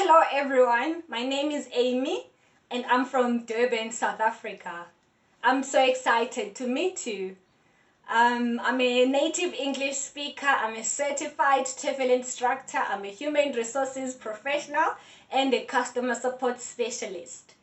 Hello everyone, my name is Amy and I'm from Durban, South Africa. I'm so excited to meet you. I'm a native English speaker, I'm a certified TEFL instructor, I'm a human resources professional and a customer support specialist.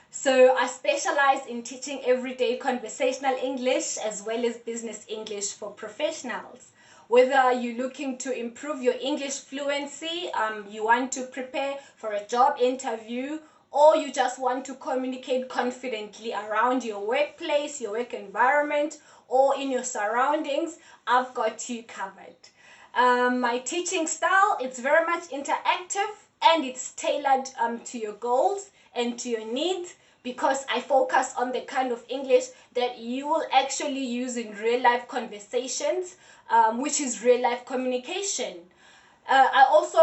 So I specialize in teaching everyday conversational English as well as business English for professionals. Whether you're looking to improve your English fluency, you want to prepare for a job interview, or you just want to communicate confidently around your workplace, your work environment, or in your surroundings, I've got you covered. My teaching style, it's very much interactive and it's tailored to your goals and to your needs, because I focus on the kind of English that you will actually use in real life conversations, which is real life communication. I also,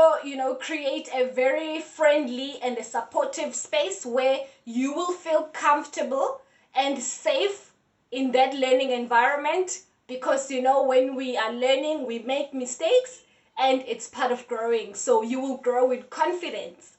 create a very friendly and a supportive space where you will feel comfortable and safe in that learning environment, because, when we are learning, we make mistakes and it's part of growing. So you will grow with confidence.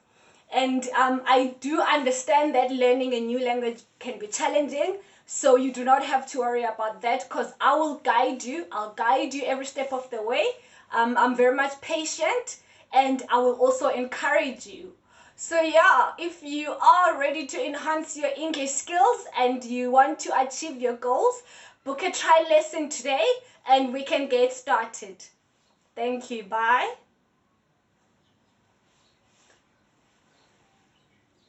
And I do understand that learning a new language can be challenging, so you do not have to worry about that, because I will guide you. I'll guide you every step of the way. I'm very much patient and I will also encourage you. So yeah, if you are ready to enhance your English skills and you want to achieve your goals, book a trial lesson today and we can get started. Thank you. Bye.